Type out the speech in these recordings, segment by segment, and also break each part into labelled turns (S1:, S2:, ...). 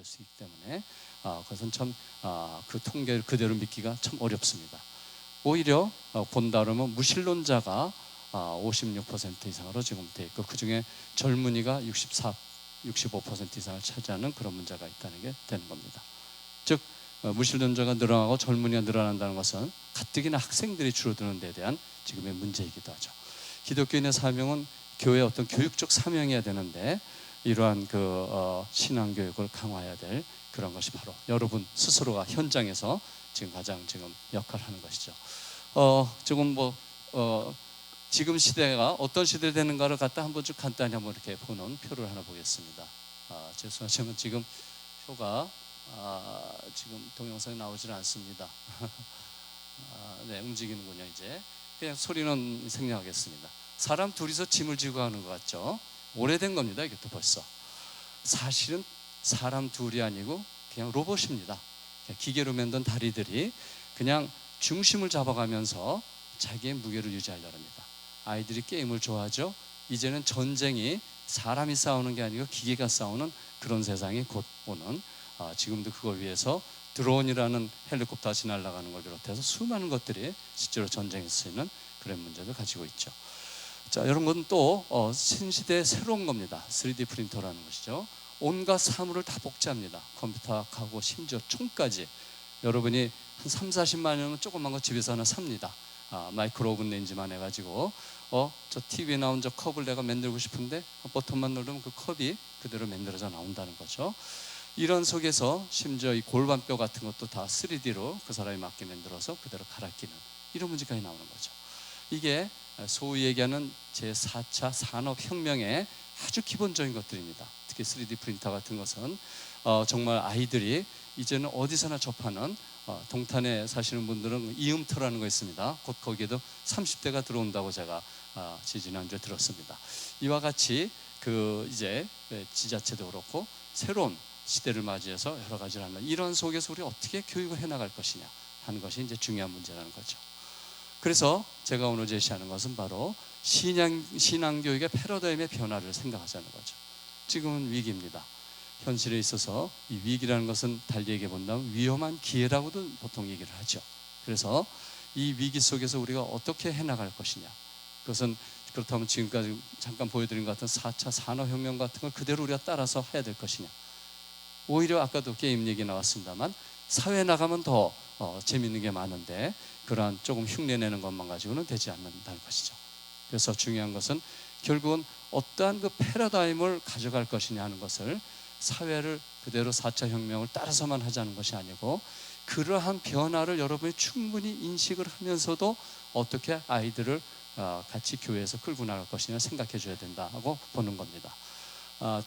S1: 될 수 있기 때문에 그것은 참 그 통계를 그대로 믿기가 참 어렵습니다. 오히려 본다 그러면 무신론자가 56% 이상으로 지금 돼 있고, 그 중에 젊은이가 65% 이상을 차지하는 그런 문제가 있다는 게 되는 겁니다. 즉 무신론자가 늘어나고 젊은이가 늘어난다는 것은 가뜩이나 학생들이 줄어드는 데 대한 지금의 문제이기도 하죠. 기독교인의 사명은 교회의 어떤 교육적 사명이어야 되는데, 이러한 신앙 교육을 강화해야 될 그런 것이 바로 여러분 스스로가 현장에서 지금 가장 지금 역할을 하는 것이죠. 지금 시대가 어떤 시대 되는가를 갖다 한번 쭉 간단히 한번 이렇게 보는 표를 하나 보겠습니다. 죄송하지만 지금 표가 지금 동영상이 나오질 않습니다. 네, 움직이는군요. 이제 그냥 소리는 생략하겠습니다. 사람 둘이서 짐을 지고 가는 것 같죠? 오래된 겁니다. 이게 또 벌써. 사실은 사람 둘이 아니고 그냥 로봇입니다. 그냥 기계로 만든 다리들이 그냥 중심을 잡아가면서 자기의 무게를 유지하려고 합니다. 아이들이 게임을 좋아하죠. 이제는 전쟁이 사람이 싸우는 게 아니고 기계가 싸우는 그런 세상이 곧 오는, 지금도 그걸 위해서 드론이라는 헬리콥터가 지나가는 걸 비롯해서 수많은 것들이 실제로 전쟁에 쓰이는 그런 문제를 가지고 있죠. 자, 이런 건 또 신시대의 새로운 겁니다. 3D 프린터라는 것이죠. 온갖 사물을 다 복제합니다. 컴퓨터하고 심지어 총까지. 여러분이 한 3, 40만 원이면 조그만 거 집에서 하나 삽니다. 마이크로 오븐 렌즈만 해가지고 저 TV에 나온 저 컵을 내가 만들고 싶은데 버튼만 누르면 그 컵이 그대로 만들어져 나온다는 거죠. 이런 속에서 심지어 이 골반뼈 같은 것도 다 3D로 그 사람이 맞게 만들어서 그대로 갈아 끼는 이런 문제까지 나오는 거죠. 이게 소위 얘기하는 제4차 산업혁명의 아주 기본적인 것들입니다. 특히 3D 프린터 같은 것은 정말 아이들이 이제는 어디서나 접하는, 동탄에 사시는 분들은 이음터라는 거 있습니다. 곧 거기에도 30대가 들어온다고 제가 지난주에 들었습니다. 이와 같이 이제 지자체도 그렇고 새로운 시대를 맞이해서 여러 가지를 하는, 이런 속에서 우리 어떻게 교육을 해나갈 것이냐 하는 것이 이제 중요한 문제라는 거죠. 그래서 제가 오늘 제시하는 것은 바로 신앙교육의 패러다임의 변화를 생각하자는 거죠. 지금은 위기입니다. 현실에 있어서 이 위기라는 것은 달리 얘기해 본다면 위험한 기회라고도 보통 얘기를 하죠. 그래서 이 위기 속에서 우리가 어떻게 해나갈 것이냐, 그것은 그렇다면 지금까지 잠깐 보여드린 것 같은 4차 산업혁명 같은 걸 그대로 우리가 따라서 해야 될 것이냐, 오히려 아까도 게임 얘기 나왔습니다만 사회에 나가면 더 재밌는 게 많은데 그러한 조금 흉내내는 것만 가지고는 되지 않는다는 것이죠. 그래서 중요한 것은 결국은 어떠한 그 패러다임을 가져갈 것이냐 하는 것을, 사회를 그대로 4차 혁명을 따라서만 하자는 것이 아니고 그러한 변화를 여러분이 충분히 인식을 하면서도 어떻게 아이들을 같이 교회에서 끌고 나갈 것이냐 생각해 줘야 된다고 보는 겁니다.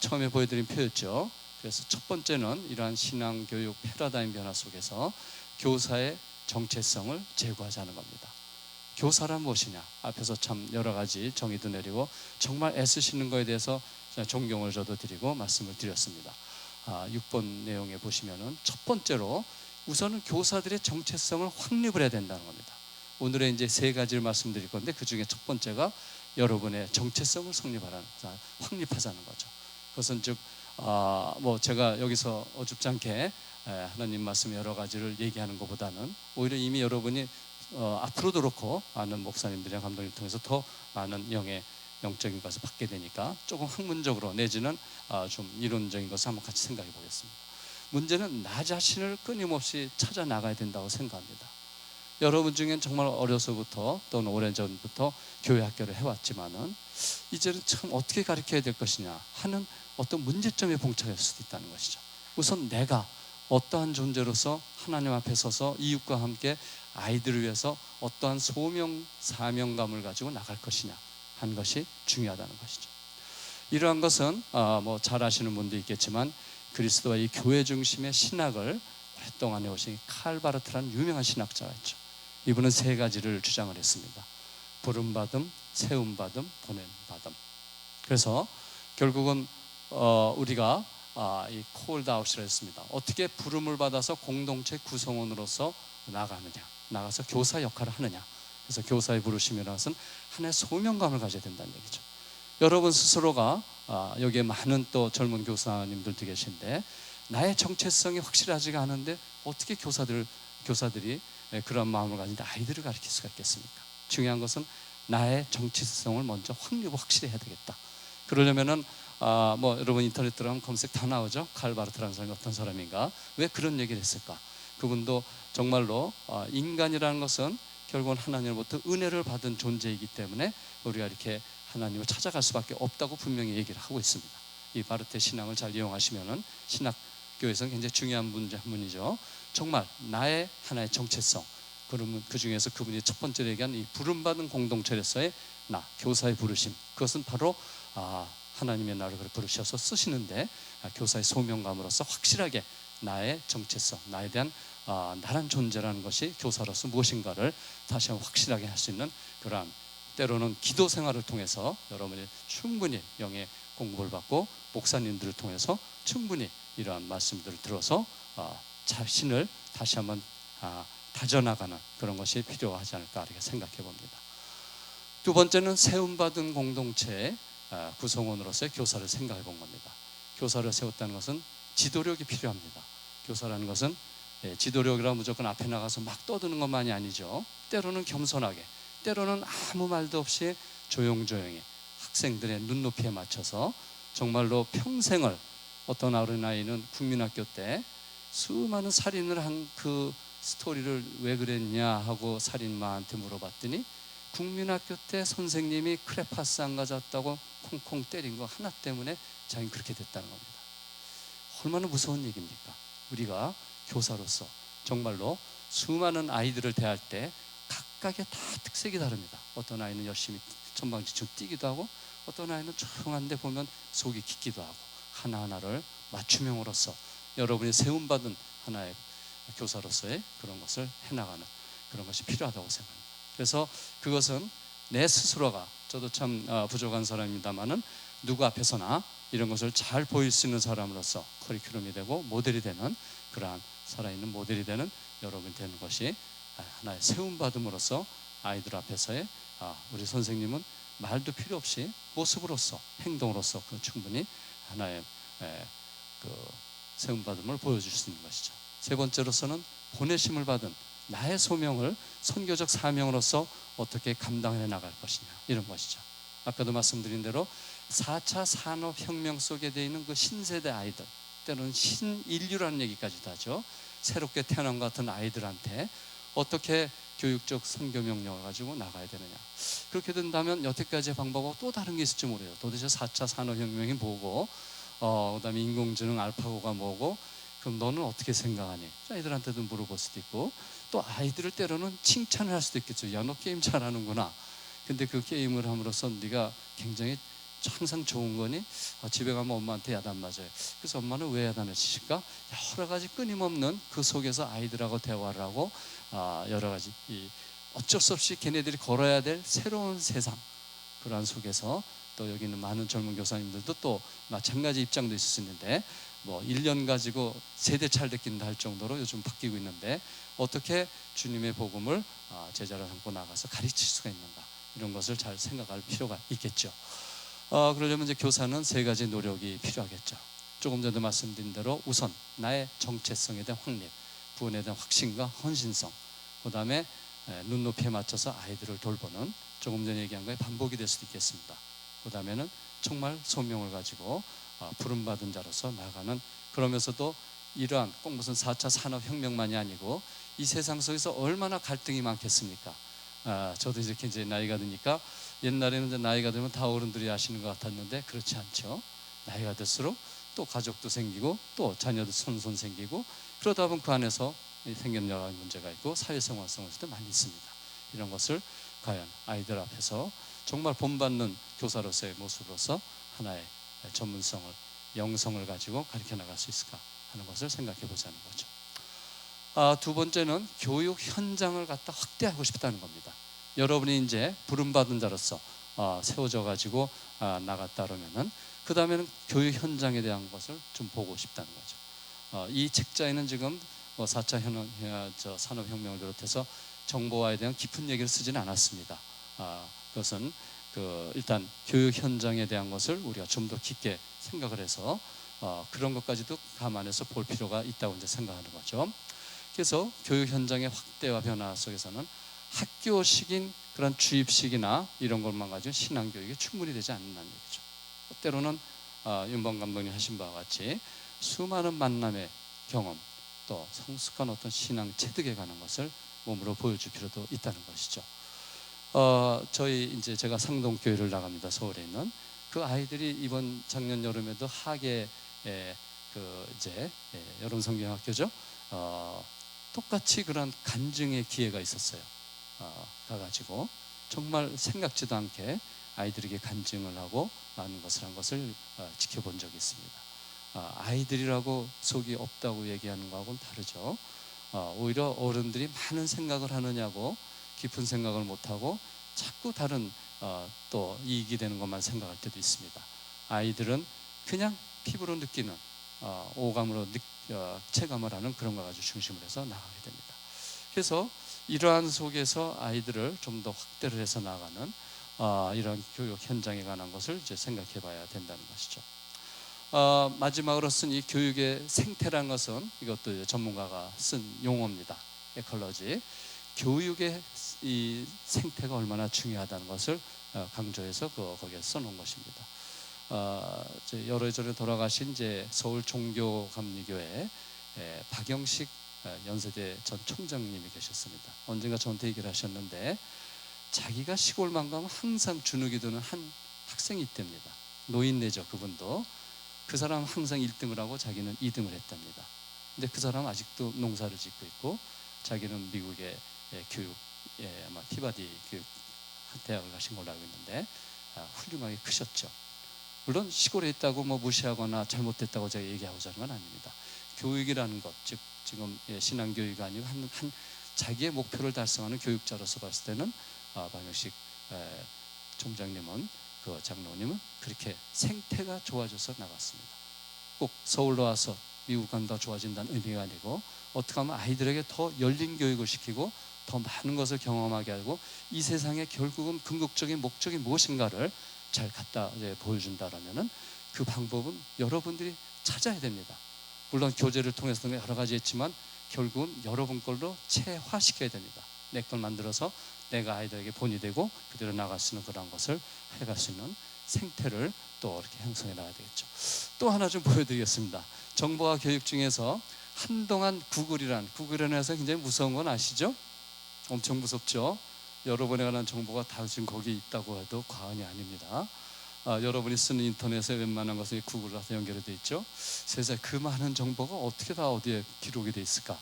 S1: 처음에 보여드린 표였죠. 그래서 첫 번째는 이러한 신앙교육 패러다임 변화 속에서 교사의 정체성을 제고하자는 겁니다. 교사란 무엇이냐, 앞에서 참 여러 가지 정의도 내리고 정말 애쓰시는 것에 대해서 존경을 저도 드리고 말씀을 드렸습니다. 6번 내용에 보시면은 첫 번째로 우선은 교사들의 정체성을 확립을 해야 된다는 겁니다. 오늘의 이제 세 가지를 말씀드릴 건데 그 중에 첫 번째가 여러분의 정체성을 확립하자는 거죠. 그것은 즉 제가 여기서 어줍지 않게 하나님 말씀 여러 가지를 얘기하는 것보다는 오히려 이미 여러분이 앞으로도 그렇고 많은 목사님들이랑 감독님 통해서 더 많은 영적인 것을 받게 되니까 조금 학문적으로 내지는 좀 이론적인 것을 한번 같이 생각해 보겠습니다. 문제는 나 자신을 끊임없이 찾아 나가야 된다고 생각합니다. 여러분 중엔 정말 어려서부터 또는 오래전부터 교회 학교를 해왔지만은 이제는 참 어떻게 가르쳐야 될 것이냐 하는 어떤 문제점에 봉착할 수도 있다는 것이죠. 우선 내가 어떠한 존재로서 하나님 앞에 서서 이웃과 함께 아이들을 위해서 어떠한 소명, 사명감을 가지고 나갈 것이냐 하는 것이 중요하다는 것이죠. 이러한 것은 잘 아시는 분도 있겠지만 그리스도와 이 교회 중심의 신학을 오랫동안 해오신 칼 바르트라는 유명한 신학자가 있죠. 이분은 세 가지를 주장을 했습니다. 부름받음, 세움받음, 보냄받음. 그래서 결국은 우리가 이 콜드 아웃이라 했습니다. 어떻게 부름을 받아서 공동체 구성원으로서 나가서 교사 역할을 하느냐. 그래서 교사의 부르심이라는 것은 하나의 소명감을 가져야 된다는 얘기죠. 여러분 스스로가 여기에 많은 또 젊은 교사님들도 계신데 나의 정체성이 확실하지가 않은데 어떻게 교사들이 그런 마음을 가진 아이들을 가르칠 수가 있겠습니까? 중요한 것은 나의 정체성을 먼저 확실히 해야 되겠다. 그러려면은 뭐 여러분 인터넷 들어가면 검색 다 나오죠. 칼바르트라는 사람이 어떤 사람인가, 왜 그런 얘기를 했을까? 그분도 정말로 인간이라는 것은 결국은 하나님으로부터 은혜를 받은 존재이기 때문에 우리가 이렇게 하나님을 찾아갈 수밖에 없다고 분명히 얘기를 하고 있습니다. 이 바르트 신앙을 잘 이용하시면은 신학교에서는 굉장히 중요한 문제 한 문이죠. 정말 나의 하나의 정체성, 그러면 그 중에서 그분이 첫 번째로 얘기한 이 부름받은 공동체에서의 나, 교사의 부르심, 그것은 바로 하나님의 나를 부르셔서 쓰시는데 교사의 소명감으로서 확실하게 나의 정체성, 나에 대한 나란 존재라는 것이 교사로서 무엇인가를 다시 한번 확실하게 할 수 있는 그러한, 때로는 기도 생활을 통해서 여러분이 충분히 영의 공부를 받고 목사님들을 통해서 충분히 이러한 말씀들을 들어서 자신을 다시 한번 다져나가는 그런 것이 필요하지 않을까 이렇게 생각해 봅니다. 두 번째는 세움받은 공동체의 구성원으로서의 교사를 생각해 본 겁니다. 교사를 세웠다는 것은 지도력이 필요합니다. 교사라는 것은 지도력이라 무조건 앞에 나가서 막 떠드는 것만이 아니죠. 때로는 겸손하게, 때로는 아무 말도 없이 조용조용히 학생들의 눈높이에 맞춰서 정말로 평생을, 어떤 어린아이는 국민학교 때 수많은 살인을 한 그 스토리를 왜 그랬냐 하고 살인마한테 물어봤더니 국민학교 때 선생님이 크레파스 안 가졌다고 콩콩 때린 거 하나 때문에 자기는 그렇게 됐다는 겁니다. 얼마나 무서운 얘기입니까? 우리가 교사로서 정말로 수많은 아이들을 대할 때 각각의 다 특색이 다릅니다. 어떤 아이는 열심히 천방지축 뛰기도 하고, 어떤 아이는 조용한데 보면 속이 깊기도 하고, 하나하나를 맞춤형으로서 여러분이 세움받은 하나의 교사로서의 그런 것을 해나가는 그런 것이 필요하다고 생각합니다. 그래서 그것은 내 스스로가, 저도 참 부족한 사람입니다만은 누구 앞에서나 이런 것을 잘 보일 수 있는 사람으로서 커리큘럼이 되고 모델이 되는, 그러한 살아있는 모델이 되는 여러분이 되는 것이 하나의 세움받음으로써 아이들 앞에서의 우리 선생님은 말도 필요 없이 모습으로서, 행동으로서 그 충분히 하나의 그 세움받음을 보여줄 수 있는 것이죠. 세 번째로서는 보내심을 받은 나의 소명을 선교적 사명으로서 어떻게 감당해 나갈 것이냐, 이런 것이죠. 아까도 말씀드린 대로 4차 산업혁명 속에 되어 있는 그 신세대 아이들, 때로는 신인류라는 얘기까지도 하죠. 새롭게 태어난 것 같은 아이들한테 어떻게 교육적 선교 명령을 가지고 나가야 되느냐. 그렇게 된다면 여태까지의 방법하고 또 다른 게 있을지 모르요. 도대체 4차 산업혁명이 뭐고, 그다음에 인공지능 알파고가 뭐고, 그럼 너는 어떻게 생각하니? 아이들한테도 물어볼 수도 있고, 또 아이들을 때로는 칭찬을 할 수도 있겠죠. 야, 너 게임 잘하는구나. 근데 그 게임을 함으로써 네가 굉장히 항상 좋은 거니? 집에 가면 엄마한테 야단 맞아요. 그래서 엄마는 왜 야단을 치실까? 여러 가지 끊임없는 그 속에서 아이들하고 대화를 하고, 여러 가지 어쩔 수 없이 걔네들이 걸어야 될 새로운 세상, 그러한 속에서 또 여기 있는 많은 젊은 교사님들도 또 마찬가지 입장도 있을 수 있는데, 뭐 1년 가지고 세대 차를 느낀다 할 정도로 요즘 바뀌고 있는데, 어떻게 주님의 복음을 제자로 삼고 나가서 가르칠 수가 있는가, 이런 것을 잘 생각할 필요가 있겠죠. 그러려면 이제 교사는 세 가지 노력이 필요하겠죠. 조금 전에 말씀드린 대로 우선 나의 정체성에 대한 확립, 구원에 대한 확신과 헌신성, 그 다음에 눈높이에 맞춰서 아이들을 돌보는, 조금 전에 얘기한 거에 반복이 될 수도 있겠습니다. 그 다음에는 정말 소명을 가지고 부름받은 자로서 나가는, 그러면서도 이러한 꼭 무슨 4차 산업혁명만이 아니고 이 세상 속에서 얼마나 갈등이 많겠습니까? 저도 이제 나이가 드니까, 옛날에는 이제 나이가 들면 다 어른들이 아시는 것 같았는데 그렇지 않죠. 나이가 들수록 또 가족도 생기고 또 자녀도 손손 생기고, 그러다 보면 그 안에서 생기는 여러 가지 문제가 있고 사회생활 속에서도 많이 있습니다. 이런 것을 과연 아이들 앞에서 정말 본받는 교사로서의 모습으로서 하나의 전문성을, 영성을 가지고 가르쳐 나갈 수 있을까 하는 것을 생각해 보자는 거죠. 두 번째는 교육 현장을 갖다 확대하고 싶다는 겁니다. 여러분이 이제 부름받은 자로서 세워져 가지고 나갔다 그러면은, 그 다음에는 교육 현장에 대한 것을 좀 보고 싶다는 거죠. 이 책자에는 지금 4차 산업혁명을 비롯해서 정보화에 대한 깊은 얘기를 쓰지는 않았습니다. 그것은 일단 교육 현장에 대한 것을 우리가 좀 더 깊게 생각을 해서 그런 것까지도 감안해서 볼 필요가 있다고 이제 생각하는 거죠. 그래서 교육 현장의 확대와 변화 속에서는 학교식인 그런 주입식이나 이런 것만 가지고 신앙 교육이 충분히 되지 않는다는 얘기죠. 때로는 윤범 감독님 하신 바와 같이 수많은 만남의 경험, 또 성숙한 어떤 신앙 체득에 관한 것을 몸으로 보여줄 필요도 있다는 것이죠. 저희 이제 제가 상동교회를 나갑니다. 서울에 있는 그 아이들이 이번 작년 여름에도 하계 그 이제 여름 성경학교죠. 똑같이 그런 간증의 기회가 있었어요. 가가지고 정말 생각지도 않게 아이들에게 간증을 하고 많은 것을 한 것을 지켜본 적이 있습니다. 아이들이라고 속이 없다고 얘기하는 거하고는 다르죠. 오히려 어른들이 많은 생각을 하느냐고 깊은 생각을 못하고 자꾸 다른 또 이익이 되는 것만 생각할 때도 있습니다. 아이들은 그냥 피부로 느끼는 오감으로 체감을 하는 그런 걸 가지고 중심을 해서 나가게 됩니다. 그래서 이러한 속에서 아이들을 좀 더 확대를 해서 나가는 이런 교육 현장에 관한 것을 이제 생각해 봐야 된다는 것이죠. 마지막으로 쓴 이 교육의 생태라는 것은 이것도 전문가가 쓴 용어입니다. 에컬러지. 교육의 이 생태가 얼마나 중요하다는 것을 강조해서 거기에 써놓은 것입니다. 여러 전에 돌아가신 이제 서울 종교감리교회 박영식 연세대 전 총장님이 계셨습니다. 언젠가 저한테 얘기를 하셨는데 자기가 시골만 가면 항상 주눅이 드는 한 학생이 있답니다. 노인네죠. 그분도. 그 사람 항상 1등을 하고 자기는 2등을 했답니다. 근데 그 사람 아직도 농사를 짓고 있고 자기는 미국의 교육 아마 피바디 교육 대학을 가신 걸로 알고 있는데 훌륭하게 크셨죠. 물론 시골에 있다고 뭐 무시하거나 잘못됐다고 제가 얘기하고자 하는 건 아닙니다. 교육이라는 것, 즉 지금 신앙교육이 아니고 한 자기의 목표를 달성하는 교육자로서 봤을 때는 박영식 총장님은 그 장로님은 그렇게 생태가 좋아져서 나갔습니다. 꼭 서울로 와서 미국 가면 더 좋아진다는 의미가 아니고 어떻게 하면 아이들에게 더 열린 교육을 시키고 더 많은 것을 경험하게 하고 이 세상에 결국은 궁극적인 목적이 무엇인가를 잘 갖다 보여준다라면은 그 방법은 여러분들이 찾아야 됩니다. 물론 교재를 통해서 여러 가지 했지만 결국은 여러분 걸로 체화시켜야 됩니다. 내 걸 만들어서 내가 아이들에게 본이 되고 그대로 나갈 수 있는 그런 것을 해갈 수 있는 생태를 또 이렇게 형성해 나가야 되겠죠. 또 하나 좀 보여드리겠습니다. 정보화 교육 중에서 한동안 구글이라는 해서 굉장히 무서운 건 아시죠? 엄청 무섭죠. 여러분에 관한 정보가 다 지금 거기 있다고 해도 과언이 아닙니다. 여러분이 쓰는 인터넷에 웬만한 것이 구글에서 연결이 되어 있죠. 세상에 그 많은 정보가 어떻게 다 어디에 기록이 되어 있을까?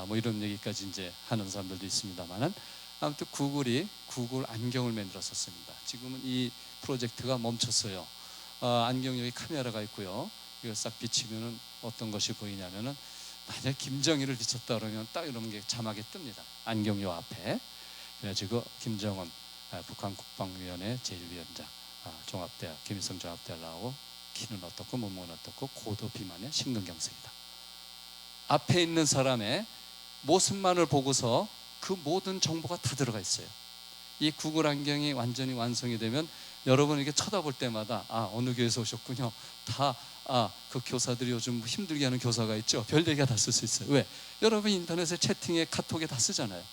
S1: 뭐 이런 얘기까지 이제 하는 사람들도 있습니다만은 아무튼 구글이 구글 안경을 만들었었습니다. 지금은 이 프로젝트가 멈췄어요. 안경 여기 카메라가 있고요. 이걸 싹 비치면은 어떤 것이 보이냐면은 만약 김정일을 비쳤다 그러면 딱 이런 게 자막에 뜹니다. 안경요 앞에. 그래가지고 김정은 북한 국방위원회 제1위원장 종합대학 김일성 종합대학 나오고 키는 어떻고 몸무게는 어떻고 고도 비만의 심근경색이다. 앞에 있는 사람의 모습만을 보고서 그 모든 정보가 다 들어가 있어요. 이 구글 안경이 완전히 완성이 되면 여러분에게 쳐다볼 때마다 어느 교회에서 오셨군요. 다 그 교사들이 요즘 힘들게 하는 교사가 있죠. 별 얘기가 다 쓸 수 있어요. 왜? 여러분 인터넷에 채팅에 카톡에 다 쓰잖아요.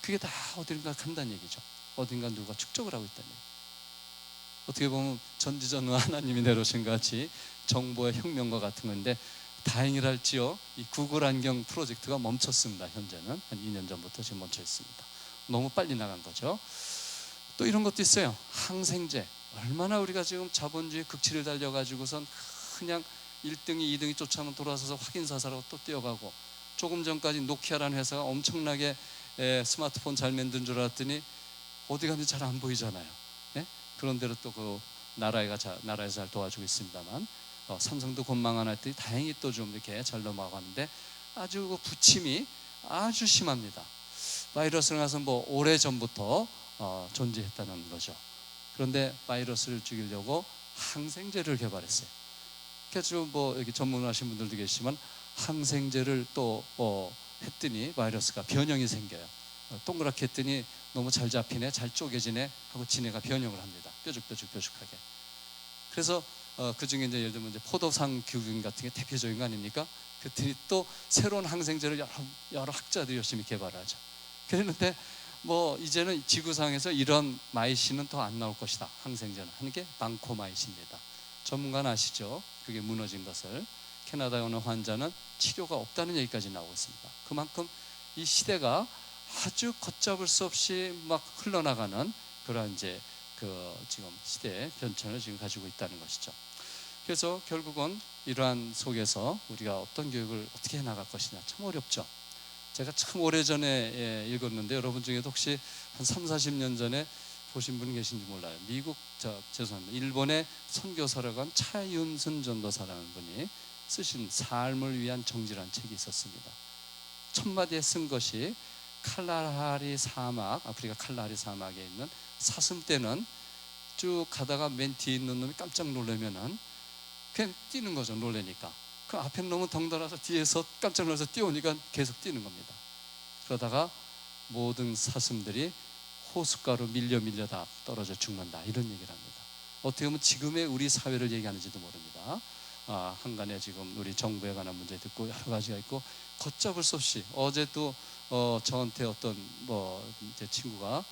S1: 그게 다 어딘가 간다는 얘기죠. 어딘가 누가 축적을 하고 있다는 얘기. 어떻게 보면 전지전능 하나님이 내려오신 것 같이 정보의 혁명과 같은 건데 다행이랄지요. 이 구글 안경 프로젝트가 멈췄습니다. 현재는 한 2년 전부터 지금 멈춰 있습니다. 너무 빨리 나간 거죠. 또 이런 것도 있어요. 항생제. 얼마나 우리가 지금 자본주의 극치를 달려가지고선 그냥 1등이 2등이 쫓아오면 돌아서서 확인사사라고 또 뛰어가고 조금 전까지 노키아라는 회사가 엄청나게 스마트폰 잘 만든 줄 알았더니 어디 갔는지 잘 안 보이잖아요. 네? 그런대로 또 그 나라에서 잘 도와주고 있습니다만 삼성도 권망 하나 했더니 다행히 또 좀 이렇게 잘 넘어가는데 아주 그 부침이 아주 심합니다. 바이러스를 가서 뭐 오래전부터 존재했다는 거죠. 그런데 바이러스를 죽이려고 항생제를 개발했어요. 그래서 뭐 여기 전문하신 분들도 계시지만 항생제를 또 했더니 바이러스가 변형이 생겨요. 동그랗게 했더니 너무 잘 잡히네, 잘 쪼개지네 하고 지네가 변형을 합니다. 뾰족하게. 그래서 그 중에 이제 예를 들면 이제 포도상 규균 같은 게 대표적인 거 아닙니까? 그랬더니 또 새로운 항생제를 여러 학자들이 열심히 개발하죠. 그랬는데 뭐 이제는 지구상에서 이런 마이신은 더 안 나올 것이다. 항생제는 하는 게 방코마이신입니다. 전문가는 아시죠? 그게 무너진 것을. 캐나다에 오는 환자는 치료가 없다는 얘기까지 나오고 있습니다. 그만큼 이 시대가 아주 걷잡을 수 없이 막 흘러나가는 그런 이제 그 지금 시대의 변천을 지금 가지고 있다는 것이죠. 그래서 결국은 이러한 속에서 우리가 어떤 교육을 어떻게 해 나갈 것이냐 참 어렵죠. 제가 참 오래전에 읽었는데 여러분 중에도 혹시 한 3, 40년 전에 보신 분 계신지 몰라요. 미국, 죄송합니다. 일본의 선교사라고 한 차윤순 전도사라는 분이 쓰신 삶을 위한 정지라는 책이 있었습니다. 첫 마디에 쓴 것이 칼라하리 사막, 아프리카 칼라하리 사막에 있는 사슴떼는 쭉 가다가 맨 뒤에 있는 놈이 깜짝 놀라면은 그냥 뛰는 거죠. 놀래니까. 그 앞에 놈은 덩달아서 뒤에서 깜짝 놀라서 뛰어오니까 계속 뛰는 겁니다. 그러다가 모든 사슴들이 호숫가로 밀려 다 떨어져 죽는다, 이런 얘기를 합니다. 어떻게 보면 지금의 우리 사회를 얘기하는지도 모릅니다. 한간에 지금 우리 정부에 관한 문제도 있고 여러 가지가 있고 걷잡을 수 없이 어제도 저한테 어떤 제 친구가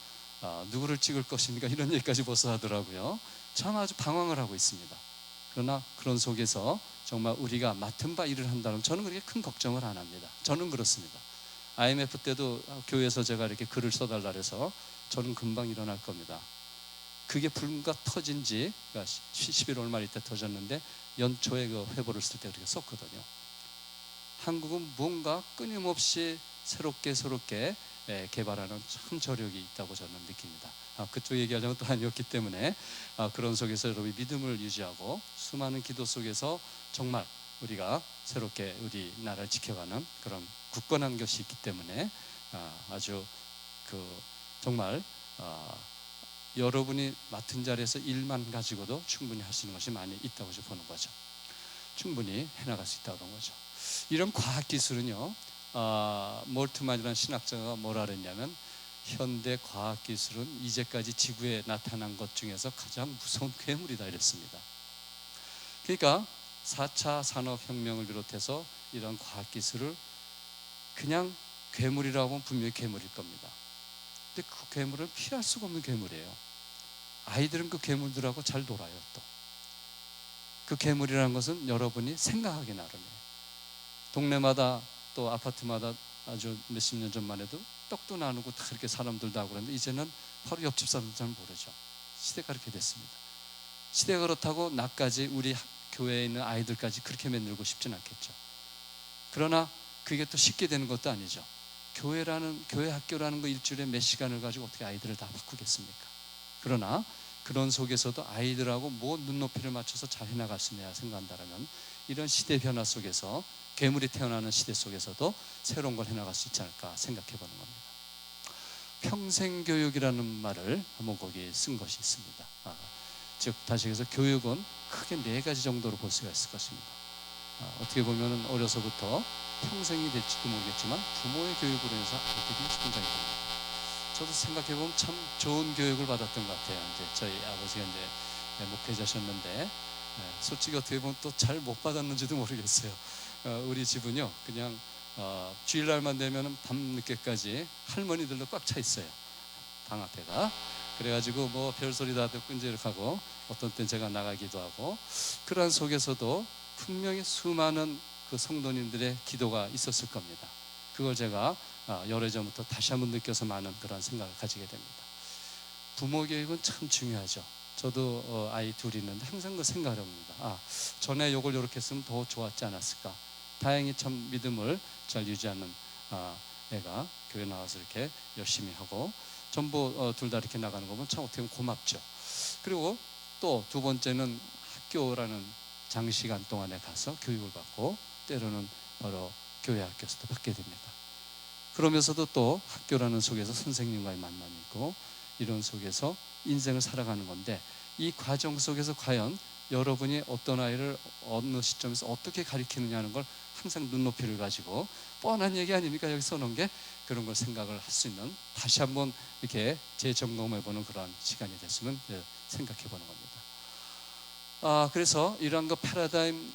S1: 누구를 찍을 것입니까? 이런 얘기까지 벌써 하더라고요. 참 아주 방황을 하고 있습니다. 그러나 그런 속에서 정말 우리가 맡은 바 일을 한다면 저는 그렇게 큰 걱정을 안 합니다. 저는 그렇습니다. IMF 때도 교회에서 제가 이렇게 글을 써달라 해서 저는 금방 일어날 겁니다. 그게 불과 터진 지 11월 말 이때 터졌는데 연초에 그 회보를 쓸 때 그렇게 썼거든요. 한국은 뭔가 끊임없이 새롭게 개발하는 참 저력이 있다고 저는 느낍니다. 그쪽 얘기하려면 또 아니었기 때문에 그런 속에서 여러분이 믿음을 유지하고 수많은 기도 속에서 정말 우리가 새롭게 우리 나라를 지켜가는 그런 굳건한 것이 있기 때문에 아주 정말 여러분이 맡은 자리에서 일만 가지고도 충분히 할 수 있는 것이 많이 있다고 보는 거죠. 충분히 해나갈 수 있다고 그런 거죠. 이런 과학기술은요, 몰트만이라는 신학자가 뭐라 그랬냐면 현대 과학기술은 이제까지 지구에 나타난 것 중에서 가장 무서운 괴물이다 이랬습니다. 그러니까 4차 산업혁명을 비롯해서 이런 과학기술을 그냥 괴물이라고 하면 분명히 괴물일 겁니다. 근데 그 괴물은 피할 수가 없는 괴물이에요. 아이들은 그 괴물들하고 잘 놀아요. 또 그 괴물이라는 것은 여러분이 생각하기 나름이에요. 동네마다 또 아파트마다 아주 몇십 년 전만 해도 떡도 나누고 다 그렇게 사람들도 하고 그랬는데 이제는 바로 옆집 사람들 잘 모르죠. 시대가 그렇게 됐습니다. 시대가 그렇다고 나까지 우리 교회에 있는 아이들까지 그렇게 만들고 싶진 않겠죠. 그러나 그게 또 쉽게 되는 것도 아니죠. 교회 학교라는 거 일주일에 몇 시간을 가지고 어떻게 아이들을 다 바꾸겠습니까? 그러나 그런 속에서도 아이들하고 뭐 눈높이를 맞춰서 잘 해나갈 수 있냐 생각한다면 이런 시대 변화 속에서 괴물이 태어나는 시대 속에서도 새로운 걸 해나갈 수 있지 않을까 생각해 보는 겁니다. 평생교육이라는 말을 한번 거기에 쓴 것이 있습니다. 즉 다시 해서 교육은 크게 4가지 정도로 볼 수가 있을 것입니다. 어떻게 보면 어려서부터 평생이 될지도 모르겠지만 부모의 교육으로 해서 아이들이 성장이 됩니다. 저도 생각해보면 참 좋은 교육을 받았던 것 같아요. 이제 저희 아버지가 이제 목회자셨는데 솔직히 어떻게 보면 또 잘 못 받았는지도 모르겠어요. 우리 집은요 그냥 주일날만 되면 밤늦게까지 할머니들로 꽉 차 있어요. 방 앞에가. 그래가지고 뭐 별소리 다 듣고 이제 이렇게 하고 어떤 땐 제가 나가기도 하고 그러한 속에서도 분명히 수많은 그 성도님들의 기도가 있었을 겁니다. 그걸 제가 열애전부터 다시 한번 느껴서 많은 그런 생각을 가지게 됩니다. 부모 교육은 참 중요하죠. 저도 아이 둘이 있는데 항상 그 생각을 합니다. 전에 이걸 이렇게 했으면 더 좋았지 않았을까. 다행히 참 믿음을 잘 유지하는 애가 교회 나와서 이렇게 열심히 하고 전부 둘 다 이렇게 나가는 거 보면 참 어떻게 보면 고맙죠. 그리고 또 두 번째는 학교라는 장시간 동안에 가서 교육을 받고 때로는 바로 교회 학교에서도 받게 됩니다. 그러면서도 또 학교라는 속에서 선생님과의 만남이 있고 이런 속에서 인생을 살아가는 건데 이 과정 속에서 과연 여러분이 어떤 아이를 어느 시점에서 어떻게 가르치느냐는 걸 항상 눈높이를 가지고 뻔한 얘기 아닙니까? 여기 써놓은 게 그런 걸 생각을 할 수 있는 다시 한번 이렇게 재점검해보는 그런 시간이 됐으면 생각해보는 겁니다. 그래서 이러한 거 패러다임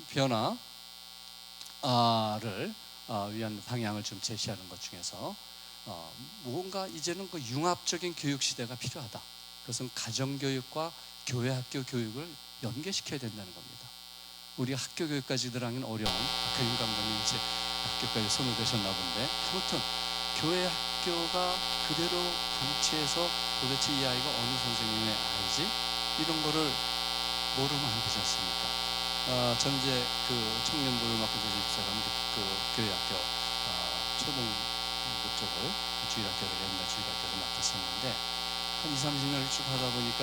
S1: 변화를 위한 방향을 좀 제시하는 것 중에서 무언가 이제는 그 융합적인 교육 시대가 필요하다. 그것은 가정교육과 교회 학교 교육을 연계시켜야 된다는 겁니다. 우리 학교 교육까지 들어가긴 어려운 교육 감독님 이제 학교까지 손을 대셨나 본데, 아무튼 교회 학교가 그대로 방치해서 도대체 이 아이가 어느 선생님의 아이지? 이런 거를 모르면 안 되지 않습니까? 저는 이제 그 청년부를 맡고 집사람 그 교회학교 초등부 쪽을 주일학교를 옛날 주일학교를 맡았었는데 한 20-30년을 쭉 하다 보니까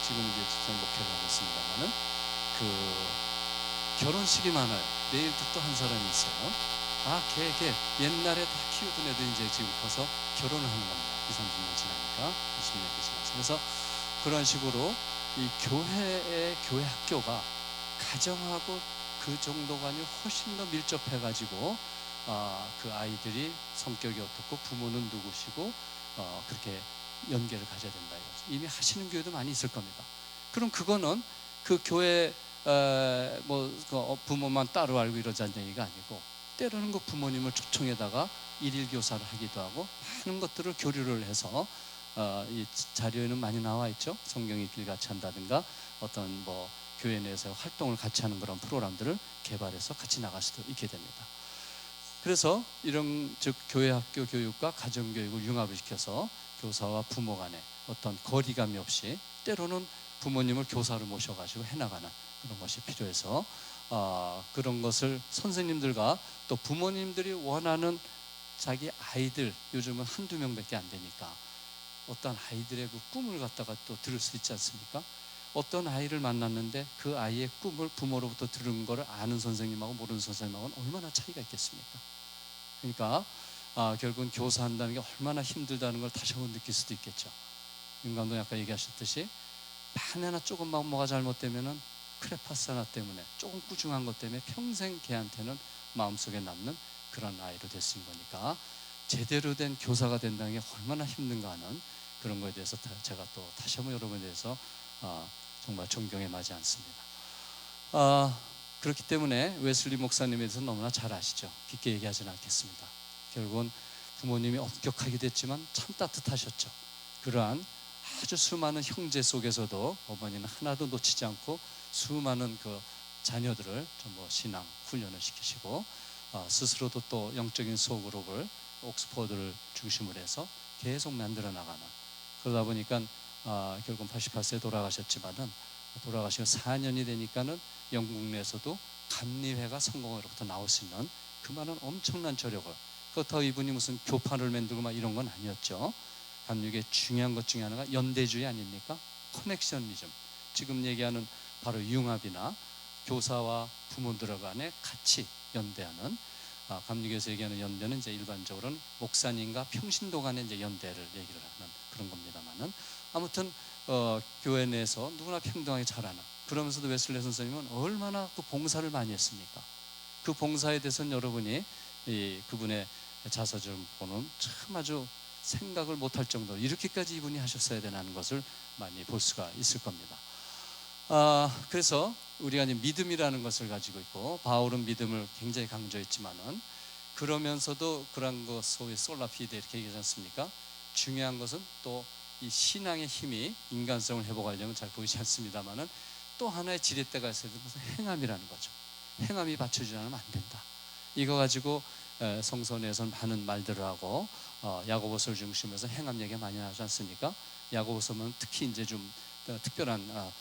S1: 지금 이제 집사님 목회를 하고 있습니다만은 그 결혼식이 많아요. 내일도 또 한 사람이 있어요. 걔 옛날에 다 키우던 애들 이제 지금 커서 결혼을 하는 겁니다. 20-30년 지나니까 20년 지나서. 그래서 그런 식으로 이 교회 학교가 가정하고 그 정도가 아니고 훨씬 더 밀접해 가지고 그 아이들이 성격이 어떻고 부모는 누구시고 그렇게 연계를 가져야 된다 이거죠. 이미 하시는 교회도 많이 있을 겁니다. 그럼 그거는 그 교회 부모만 따로 알고 이러자는 얘기가 아니고, 때로는 그 부모님을 초청해다가 일일 교사를 하기도 하고 많은 것들을 교류를 해서 이 자료에는 많이 나와 있죠. 성경 읽기를 같이 한다든가 어떤 교회 내에서 활동을 같이 하는 그런 프로그램들을 개발해서 같이 나갈 수도 있게 됩니다. 그래서 이런 즉 교회 학교 교육과 가정 교육을 융합을 시켜서 교사와 부모 간에 어떤 거리감이 없이 때로는 부모님을 교사로 모셔가지고 해나가는 그런 것이 필요해서 그런 것을 선생님들과 또 부모님들이 원하는 자기 아이들, 요즘은 한두 명밖에 안 되니까 어떤 아이들의 그 꿈을 갖다가 또 들을 수 있지 않습니까? 어떤 아이를 만났는데 그 아이의 꿈을 부모로부터 들은 것을 아는 선생님하고 모르는 선생님하고는 얼마나 차이가 있겠습니까? 그러니까 결국은 교사한다는 게 얼마나 힘들다는 걸 다시 한번 느낄 수도 있겠죠. 윤 감독이 아까 얘기하셨듯이 만에나 조금만 뭐가 잘못되면은 크레파스 하나 때문에 조금 꾸중한 것 때문에 평생 걔한테는 마음속에 남는 그런 아이로 됐은 거니까 제대로 된 교사가 된다는 게 얼마나 힘든가 하는 그런 거에 대해서 제가 또 다시 한번 여러분에 대해서 정말 존경에 마지 않습니다. 그렇기 때문에 웨슬리 목사님에 대해서 너무나 잘 아시죠. 깊게 얘기하지는 않겠습니다. 결국은 부모님이 엄격하게 됐지만 참 따뜻하셨죠. 그러한 아주 수많은 형제 속에서도 어머니는 하나도 놓치지 않고 수많은 그 자녀들을 전부 신앙 훈련을 시키시고 스스로도 또 영적인 소그룹을 옥스퍼드를 중심으로 해서 계속 만들어 나가는, 그러다 보니까 결국 88세에 돌아가셨지만은 돌아가시고 4년이 되니까는 영국 내에서도 감리회가 성공으로부터 나올 수 있는 그 많은 엄청난 저력을, 그렇다고 이분이 무슨 교파를 만들고 막 이런 건 아니었죠. 감리교의 중요한 것 중에 하나가 연대주의 아닙니까? 커넥션리즘. 지금 얘기하는 바로 융합이나 교사와 부모들 간에 같이 연대하는, 감리교에서 얘기하는 연대는 이제 일반적으로는 목사님과 평신도 간의 이제 연대를 얘기를 하는 그런 겁니다만은, 아무튼 교회 내에서 누구나 평등하게 자라는, 그러면서도 웨슬리 선생님은 얼마나 그 봉사를 많이 했습니까? 그 봉사에 대해서는 여러분이 그분의 자서를 보는 참 아주 생각을 못할 정도로 이렇게까지 이분이 하셨어야 되는 것을 많이 볼 수가 있을 겁니다. 그래서 우리가 이제 믿음이라는 것을 가지고 있고, 바울은 믿음을 굉장히 강조했지만은 그러면서도 그런 것 소위 솔라피데 이렇게 얘기하지 않습니까? 중요한 것은 또 이 신앙의 힘이 인간성을 회복하려면 잘 보이지 않습니다만은 또 하나의 지렛대가 있어야 되는 것은 행함이라는 거죠. 행함이 받쳐주지 않으면 안 된다. 이거 가지고 성서에서는 많은 말들을 하고 야고보서를 중심으로 해서 행함 얘기가 많이 나오지 않습니까? 야고보서는 특히 이제 좀 특별한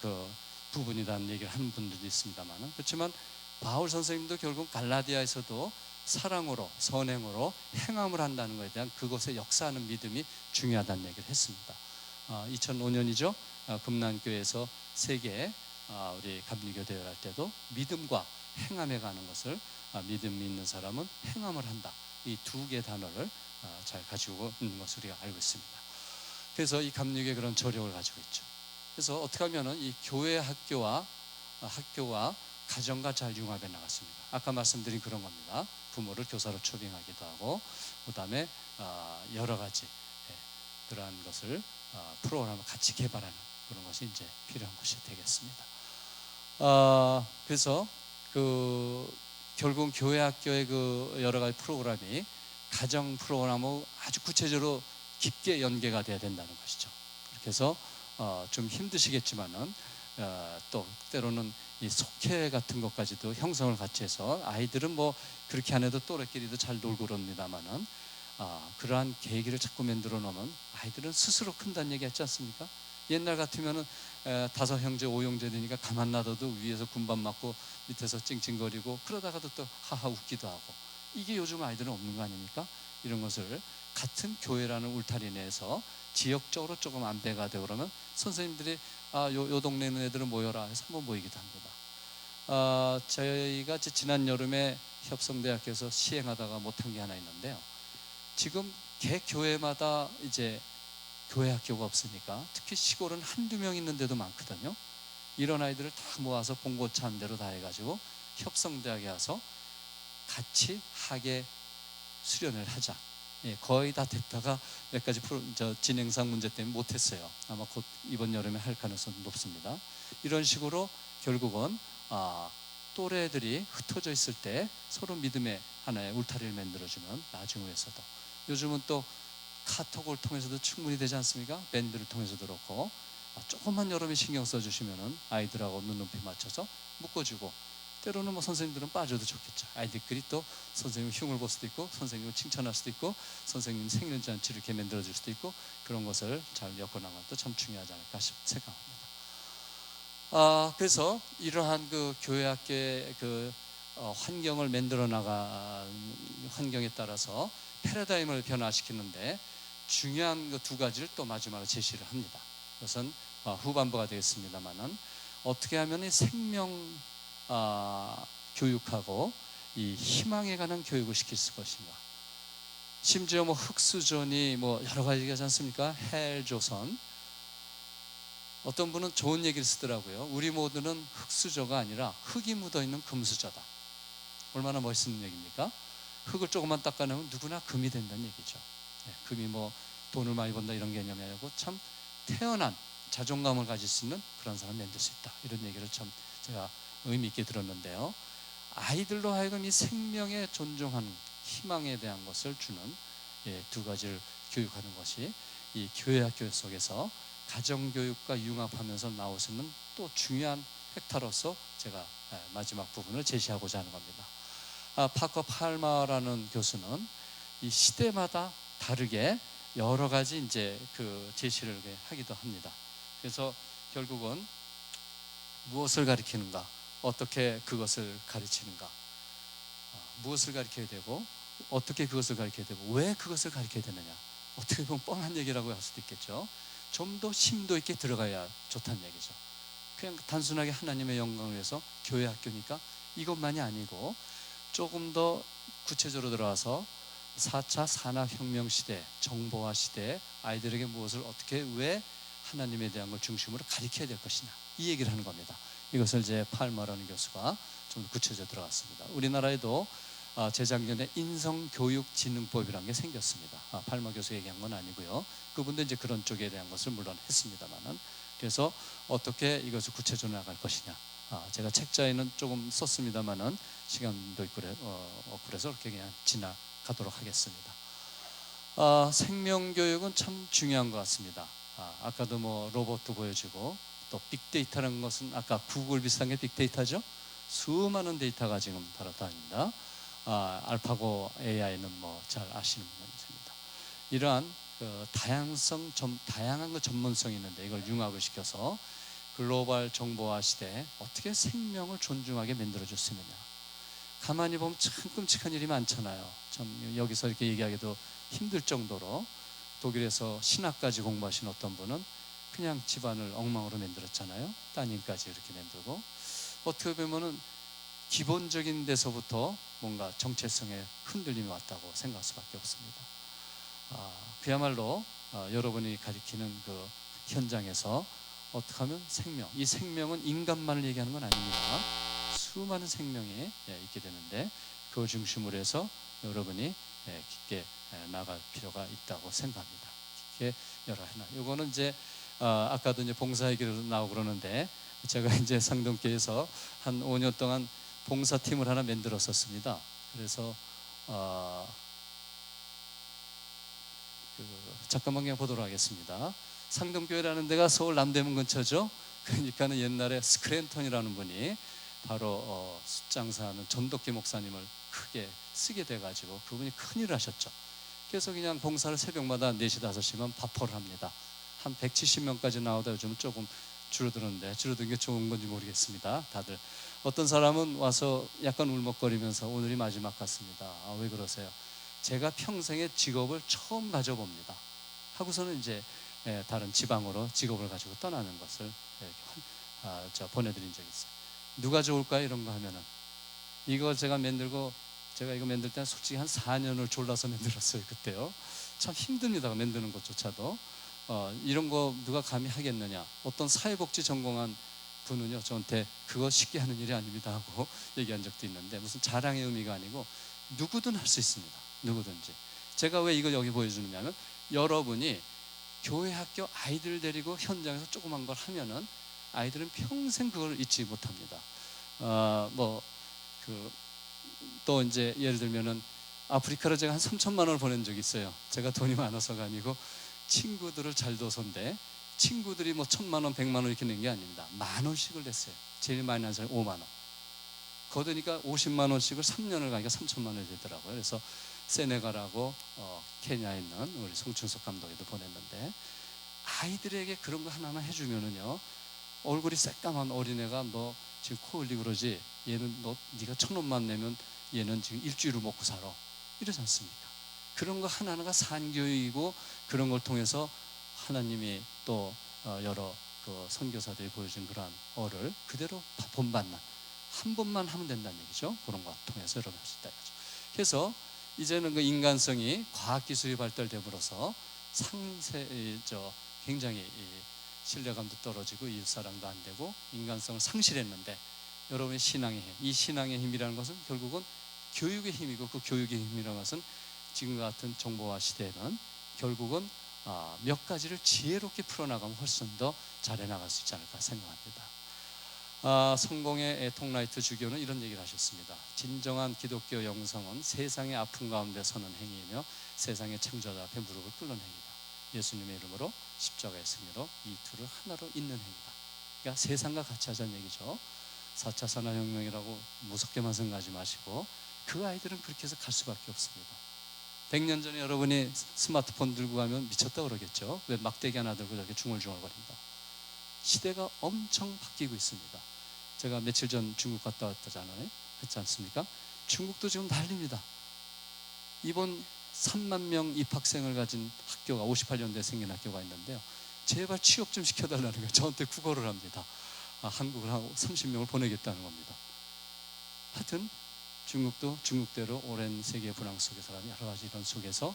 S1: 그 부분이라는 얘기를 하는 분들도 있습니다만은, 그렇지만 바울 선생님도 결국 갈라디아에서도 사랑으로 선행으로 행함을 한다는 것에 대한 그것에 역사하는 믿음이 중요하다는 얘기를 했습니다. 2005년이죠. 금난교회에서 세계 우리 감리교 대회를 할 때도 믿음과 행함에 가는 것을 믿음이 있는 사람은 행함을 한다, 이 두 개 단어를 잘 가지고 있는 것을 우리가 알고 있습니다. 그래서 이 감리교의 그런 저력을 가지고 있죠. 그래서 어떻게 하면은 이 교회 학교와 가정과 잘 융합해 나갔습니다. 아까 말씀드린 그런 겁니다. 부모를 교사로 초빙하기도 하고, 그 다음에 여러 가지 그러한 것을 프로그램을 같이 개발하는 그런 것이 이제 필요한 것이 되겠습니다. 그래서 결국 교회 학교의 그 여러 가지 프로그램이 가정 프로그램하고 아주 구체적으로 깊게 연계가 돼야 된다는 것이죠. 그렇게 해서 좀 힘드시겠지만은 또 때로는 이 속회 같은 것까지도 형성을 같이 해서 아이들은 뭐 그렇게 안 해도 또래끼리도 잘 놀고 그럽니다만은 그러한 계기를 자꾸 만들어 놓으면 아이들은 스스로 큰다는 얘기 했지 않습니까? 옛날 같으면은 5형제 5형제 되니까 가만 놔둬도 위에서 군밤 맞고 밑에서 찡찡거리고 그러다가도 또 하하 웃기도 하고, 이게 요즘 아이들은 없는 거 아닙니까? 이런 것을 같은 교회라는 울타리 내에서 지역적으로 조금 안배가 되고 그러면 선생님들이 요 동네 있는 애들은 모여라 해서 한번 모이기도 합니다. 저희가 지난 여름에 협성대학교에서 시행하다가 못한 게 하나 있는데요. 지금 개 교회마다 이제 교회 학교가 없으니까 특히 시골은 한두 명 있는 데도 많거든요. 이런 아이들을 다 모아서 봉고차 한 대로 다 해가지고 협성대학에 와서 같이 학예 수련을 하자. 거의 다 됐다가 몇 가지 진행상 문제 때문에 못했어요. 아마 곧 이번 여름에 할 가능성이 높습니다. 이런 식으로 결국은 또래들이 흩어져 있을 때 서로 믿음의 하나의 울타리를 만들어주면 나중에서도, 요즘은 또 카톡을 통해서도 충분히 되지 않습니까? 밴드를 통해서도 그렇고, 조금만 여러분이 신경 써주시면은 아이들하고 눈높이 맞춰서 묶어주고, 때로는 뭐 선생님들은 빠져도 좋겠죠. 아이들끼리 또 선생님 흉을 볼 수도 있고, 선생님을 칭찬할 수도 있고, 선생님 생일잔치를 이렇게 만들어줄 수도 있고, 그런 것을 잘 엮어나가는 것도 참 중요하지 않을까 생각합니다. 그래서 이러한 그 교회학교의 환경을 만들어 나간 환경에 따라서 패러다임을 변화시키는데 중요한 그 두 가지를 또 마지막으로 제시를 합니다. 그것은 후반부가 되겠습니다만은 어떻게 하면 이 생명 교육하고 이 희망에 관한 교육을 시킬 것인가. 심지어 뭐 흑수전이 뭐 여러 가지가 있지 않습니까? 헬조선. 어떤 분은 좋은 얘기를 쓰더라고요. 우리 모두는 흑수저가 아니라 흙이 묻어있는 금수저다. 얼마나 멋있는 얘기입니까? 흙을 조금만 닦아내면 누구나 금이 된다는 얘기죠. 금이 뭐 돈을 많이 번다 이런 개념이 아니고 참 태어난 자존감을 가질 수 있는 그런 사람을 만들 수 있다, 이런 얘기를 참 제가 의미 있게 들었는데요. 아이들로 하여금 이 생명에 존중하는 희망에 대한 것을 주는 두 가지를 교육하는 것이 이 교회학교 속에서 가정교육과 융합하면서 나올 수 있는 또 중요한 획타로서 제가 마지막 부분을 제시하고자 하는 겁니다. 파커 팔마라는 교수는 이 시대마다 다르게 여러 가지 이제 그 제시를 하기도 합니다. 그래서 결국은 무엇을 가리키는가, 어떻게 그것을 가르치는가, 무엇을 가르쳐야 되고 어떻게 그것을 가르쳐야 되고 왜 그것을 가르쳐야 되느냐, 어떻게 보면 뻔한 얘기라고 할 수도 있겠죠. 좀 더 심도 있게 들어가야 좋다는 얘기죠. 그냥 단순하게 하나님의 영광을 위해서 교회 학교니까 이것만이 아니고 조금 더 구체적으로 들어와서 4차 산업혁명 시대, 정보화 시대 아이들에게 무엇을 어떻게 왜 하나님에 대한 걸 중심으로 가르쳐야 될 것이냐, 이 얘기를 하는 겁니다. 이것을 이제 팔마라는 교수가 좀 더 구체적으로 들어갔습니다. 우리나라에도 재작년에 인성교육진흥법이라는 게 생겼습니다. 팔마 교수 얘기한 건 아니고요. 그분도 이제 그런 쪽에 대한 것을 물론 했습니다만은, 그래서 어떻게 이것을 구체적으로 나갈 것이냐. 제가 책자에는 조금 썼습니다만은 시간도 있고 그래서 그렇게 그냥 지나가도록 하겠습니다. 생명교육은 참 중요한 것 같습니다. 아까도 뭐 로봇도 보여주고 또 빅데이터라는 것은 아까 구글 비슷한 게 빅데이터죠. 수많은 데이터가 지금 달아다닙니다. 알파고 AI는 뭐 잘 아시는 문제입니다. 이러한 다양한 그 전문성이 있는데 이걸 융합을 시켜서 글로벌 정보화 시대에 어떻게 생명을 존중하게 만들어줄 수 있느냐. 가만히 보면 참 끔찍한 일이 많잖아요. 참 여기서 이렇게 얘기하기도 힘들 정도로 독일에서 신학까지 공부하신 어떤 분은 그냥 집안을 엉망으로 만들었잖아요. 따님까지 이렇게 만들고, 어떻게 보면은 기본적인 데서부터 뭔가 정체성에 흔들림이 왔다고 생각할 수밖에 없습니다. 그야말로 여러분이 가리키는 그 현장에서 어떻게 하면 이 생명은 인간만을 얘기하는 건 아닙니다. 수많은 생명이 있게 되는데 그걸 중심으로 해서 여러분이 깊게 나갈 필요가 있다고 생각합니다. 깊게 여러 하나. 이거는 이제 아까도 이제 봉사 얘기로 나오고 그러는데 제가 이제 상동교회에서 한 5년 동안 봉사팀을 하나 만들었었습니다. 그래서 잠깐만 그냥 보도록 하겠습니다. 상동교회라는 데가 서울 남대문 근처죠. 그러니까는 옛날에 스크랜턴이라는 분이 바로 숫장사하는 전덕기 목사님을 크게 쓰게 돼가지고 그분이 큰일을 하셨죠. 그래서 그냥 봉사를 새벽마다 4시 5시면 바포를 합니다. 한 170명까지 나오다 요즘은 조금 줄어드는데 줄어든 게 좋은 건지 모르겠습니다. 다들 어떤 사람은 와서 약간 울먹거리면서 오늘이 마지막 같습니다. 왜 그러세요? 제가 평생의 직업을 처음 가져봅니다 하고서는 이제 다른 지방으로 직업을 가지고 떠나는 것을 보내드린 적이 있어요. 누가 좋을까요? 이런 거 하면은 이걸 제가 이거 만들 때는 솔직히 한 4년을 졸라서 만들었어요. 그때요. 참 힘듭니다. 만드는 것조차도. 이런 거 누가 감히 하겠느냐. 어떤 사회복지 전공한 분은요 저한테 그거 쉽게 하는 일이 아닙니다 하고 얘기한 적도 있는데, 무슨 자랑의 의미가 아니고 누구든 할 수 있습니다. 누구든지. 제가 왜 이걸 여기 보여주느냐면, 여러분이 교회 학교 아이들 데리고 현장에서 조그만 걸 하면은 아이들은 평생 그걸 잊지 못합니다. 또 이제 예를 들면은 아프리카로 제가 한 3천만 원을 보낸 적이 있어요. 제가 돈이 많아서가 아니고 친구들을 잘 둬서인데, 친구들이 뭐 1,000만 원, 100만 원 이렇게 낸 게 아닙니다. 10,000원씩을 냈어요. 제일 많이 난 사람이 5만 원. 거두니까 50만 원씩을 3년을 가니까 3천만 원이 되더라고요. 그래서 세네갈하고 케냐에 있는 우리 송춘석 감독에도 보냈는데, 아이들에게 그런 거 하나만 해주면은요, 얼굴이 새까만 어린애가 너 지금 코 흘리고 그러지, 얘는 너 네가 1,000원만 내면 얘는 지금 일주일을 먹고 살아, 이러지 않습니까? 그런 거 하나하나가 산교육이고, 그런 걸 통해서 하나님이 또 여러 그 선교사들이 보여준 그러한 어를 그대로 본받는, 한 번만 하면 된다는 얘기죠. 그런 거 통해서 여러분 할 수 있다 이거죠. 그래서 이제는 그 인간성이 과학기술이 발달됨으로써 굉장히 신뢰감도 떨어지고 이웃사랑도 안 되고 인간성을 상실했는데, 여러분의 신앙의 힘, 이 신앙의 힘이라는 것은 결국은 교육의 힘이고, 그 교육의 힘이라는 것은 지금 같은 정보화 시대에는 결국은 몇 가지를 지혜롭게 풀어나가면 훨씬 더 잘해나갈 수 있지 않을까 생각합니다. 성공의 톡라이트 주교는 이런 얘기를 하셨습니다. 진정한 기독교 영성은 세상의 아픔 가운데 서는 행위이며 세상의 창조자 앞에 무릎을 꿇는 행위다. 예수님의 이름으로 십자가의 승리로 이 둘을 하나로 잇는 행위다. 그러니까 세상과 같이 하자는 얘기죠. 4차 산업혁명이라고 무섭게만 생각하지 마시고, 그 아이들은 그렇게 해서 갈 수밖에 없습니다. 100년 전에 여러분이 스마트폰 들고 가면 미쳤다 그러겠죠. 왜 막대기 하나 들고 저렇게 중얼중얼거린다. 시대가 엄청 바뀌고 있습니다. 제가 며칠 전 중국 갔다 왔다잖아요. 했지 않습니까? 중국도 지금 난립니다. 이번 3만 명 입학생을 가진 학교가 58년도에 생긴 학교가 있는데요, 제발 취업 좀 시켜달라는 거예요. 저한테 구걸을 합니다. 한국을 하고 30명을 보내겠다는 겁니다. 하여튼 중국도 중국대로 오랜 세계 불황 속에서라는 여러 가지 이런 속에서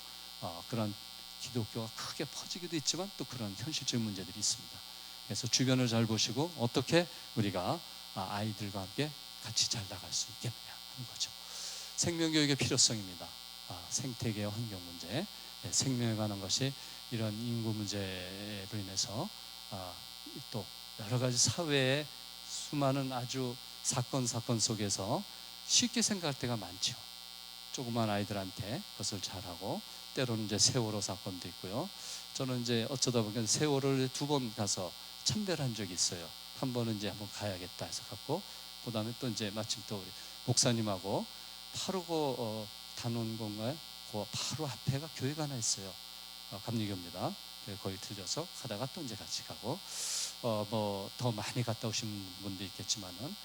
S1: 그런 기독교가 크게 퍼지기도 있지만 또 그런 현실적인 문제들이 있습니다. 그래서 주변을 잘 보시고 어떻게 우리가 아이들과 함께 같이 잘 나갈 수 있겠느냐 하는 거죠. 생명교육의 필요성입니다. 생태계 환경 문제, 생명에 관한 것이 이런 인구 문제로 인해서 또 여러 가지 사회의 수많은 아주 사건 속에서 쉽게 생각할 때가 많죠. 조그만 아이들한테 그것을 잘하고, 때로는 이제 세월호 사건도 있고요. 저는 이제 어쩌다 보니까 세월호를 2번 가서 참배를 한 적이 있어요. 한 번은 이제 한번 가야겠다 해서 갔고, 그 다음에 또 이제 마침 또 우리 목사님하고 파르고 단원고인가요? 그 바로 앞에가 교회가 하나 있어요. 감리교입니다. 거기 들려서 가다가 또 이제 같이 가고, 뭐 더 많이 갔다 오신 분도 있겠지만은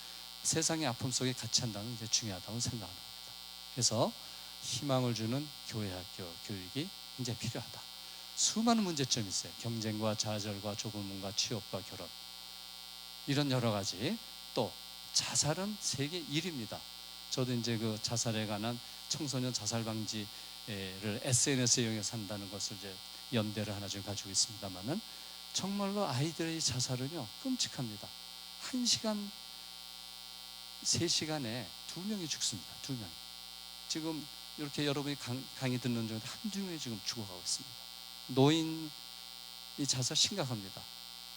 S1: 세상의 아픔 속에 같이 한다는 게 중요하다고 생각합니다. 그래서 희망을 주는 교회 학교 교육이 굉장히 필요하다. 수많은 문제점이 있어요. 경쟁과 좌절과 조급문과 취업과 결혼, 이런 여러 가지. 또 자살은 세계 1위입니다. 저도 이제 그 자살에 관한 청소년 자살 방지를 SNS에 이용해서 한다는 것을 이제 연대를 하나 지금 가지고 있습니다만은, 정말로 아이들의 자살은요 끔찍합니다. 1시간 3시간에 2명이 죽습니다. 2명. 지금 이렇게 여러분이 강의 듣는 중에 한두 명이 지금 죽어가고 있습니다. 노인이 자살 심각합니다.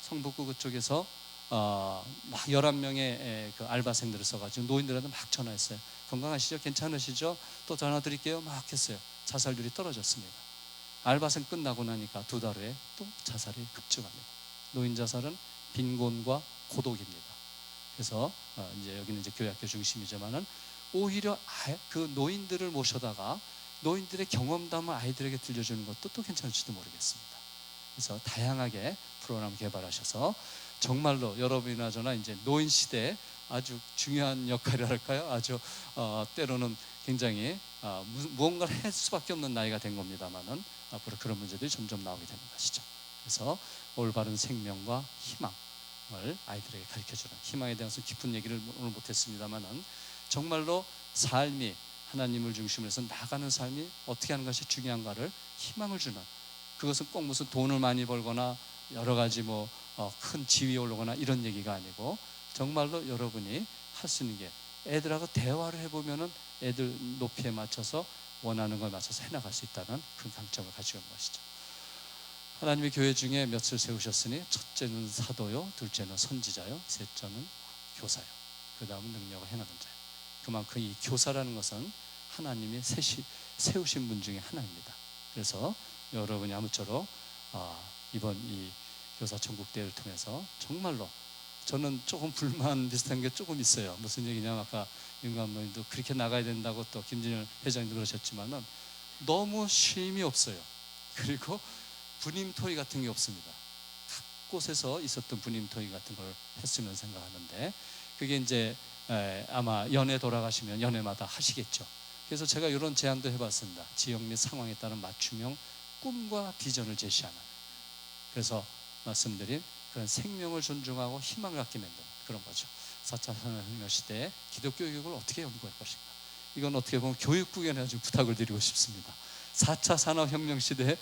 S1: 성북구 그쪽에서 막 11명의 그 알바생들을 써가지고 노인들한테 막 전화했어요. 건강하시죠? 괜찮으시죠? 또 전화 드릴게요. 막 했어요. 자살률이 떨어졌습니다. 알바생 끝나고 나니까 2달 후에 또 자살이 급증합니다. 노인 자살은 빈곤과 고독입니다. 그래서 이제 여기는 이제 교회 학교 중심이지만은 오히려 그 노인들을 모셔다가 노인들의 경험담을 아이들에게 들려주는 것도 또 괜찮을지도 모르겠습니다. 그래서 다양하게 프로그램 개발하셔서 정말로 여러분이나 저나 이제 노인 시대에 아주 중요한 역할이랄까요? 아주 때로는 굉장히 무언가를 할 수밖에 없는 나이가 된 겁니다만은 앞으로 그런 문제들이 점점 나오게 되는 것이죠. 그래서 올바른 생명과 희망을 아이들에게 가르쳐주는, 희망에 대해서 깊은 얘기를 오늘 못했습니다만은 정말로 삶이 하나님을 중심으로 해서 나가는 삶이 어떻게 하는 것이 중요한가를 희망을 주는, 그것은 꼭 무슨 돈을 많이 벌거나 여러 가지 큰 지위에 오르거나 이런 얘기가 아니고 정말로 여러분이 할 수 있는 게 애들하고 대화를 해보면은 애들 높이에 맞춰서 원하는 걸 맞춰서 해나갈 수 있다는 큰 강점을 가지고 있는 것이죠. 하나님의 교회 중에 몇을 세우셨으니 첫째는 사도요, 둘째는 선지자요, 셋째는 교사요, 그 다음은 능력을 행하는 자요. 그만큼 이 교사라는 것은 하나님이 세우신 분 중에 하나입니다. 그래서 여러분이 아무쪼록 이번 이 교사 전국대회를 통해서 정말로 저는 조금 불만 비슷한 게 조금 있어요. 무슨 얘기냐면 아까 윤감독님도 그렇게 나가야 된다고 또 김진일 회장님도 그러셨지만은 너무 쉼이 없어요. 그리고 분임 토의 같은 게 없습니다. 각 곳에서 있었던 분임 토의 같은 걸 했으면 생각하는데 그게 이제 아마 연회 돌아가시면 연회마다 하시겠죠. 그래서 제가 이런 제안도 해봤습니다. 지역 및 상황에 따른 맞춤형 꿈과 비전을 제시하는, 그래서 말씀드린 그런 생명을 존중하고 희망을 갖게 만드는 그런 거죠. 4차 산업혁명 시대에 기독교 교육을 어떻게 연구할 것인가, 이건 어떻게 보면 교육국에는 좀 부탁을 드리고 싶습니다. 4차 산업혁명 시대에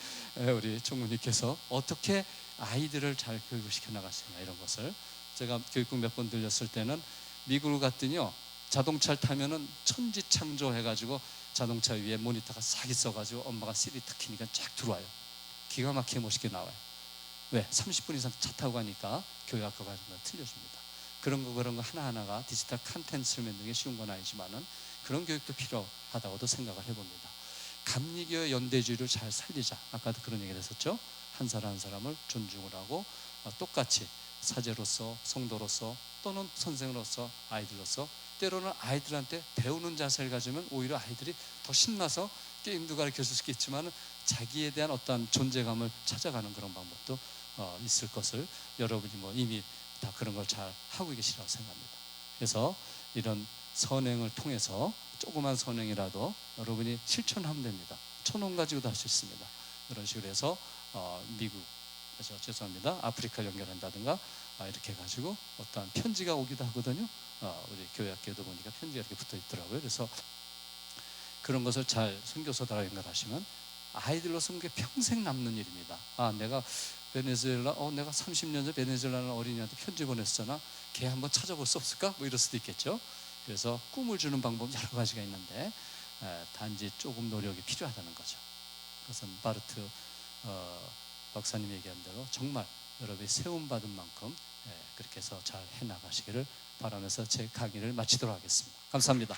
S1: 우리 총무님께서 어떻게 아이들을 잘 교육을 시켜 나갈 수 있나, 이런 것을 제가 교육국 몇 번 들렸을 때는 미국을 갔더니요, 자동차를 타면은 천지창조 해가지고 자동차 위에 모니터가 싹 있어가지고 엄마가 CD 탁 키니까 쫙 들어와요. 기가 막히게 멋있게 나와요. 왜? 30분 이상 차 타고 가니까 교육학과 가는 건 틀려줍니다. 그런 거 하나하나가 디지털 컨텐츠를 만드는 게 쉬운 건 아니지만은 그런 교육도 필요하다고도 생각을 해봅니다. 감리교의 연대주의를 잘 살리자. 아까도 그런 얘기를 했었죠. 한 사람 한 사람을 존중을 하고 똑같이 사제로서, 성도로서, 또는 선생으로서, 아이들로서, 때로는 아이들한테 배우는 자세를 가지면 오히려 아이들이 더 신나서 게임도 가르쳐 줄 수 있겠지만 자기에 대한 어떤 존재감을 찾아가는 그런 방법도 있을 것을 여러분이 이미 다 그런 걸 잘 하고 계시라고 생각합니다. 그래서 이런 선행을 통해서 조그만 선행이라도 여러분이 실천하면 됩니다. 1,000원 가지고도 할 수 있습니다. 이런 식으로 해서 미국, 죄송합니다, 아프리카 연결한다든가 이렇게 해가지고 어떤 편지가 오기도 하거든요. 우리 교회 학교도 보니까 편지가 이렇게 붙어 있더라고요. 그래서 그런 것을 잘 선교사들하고 연결하시면 아이들로서는 그게 평생 남는 일입니다. 내가 베네수엘라, 내가 30년 전 베네수엘라는 어린이한테 편지 보냈잖아. 걔 한번 찾아볼 수 없을까? 이럴 수도 있겠죠. 그래서 꿈을 주는 방법 여러 가지가 있는데 단지 조금 노력이 필요하다는 거죠. 그것은 바르트 박사님 얘기한 대로 정말 여러분이 세움받은 만큼 그렇게 해서 잘 해나가시기를 바라면서 제 강의를 마치도록 하겠습니다. 감사합니다.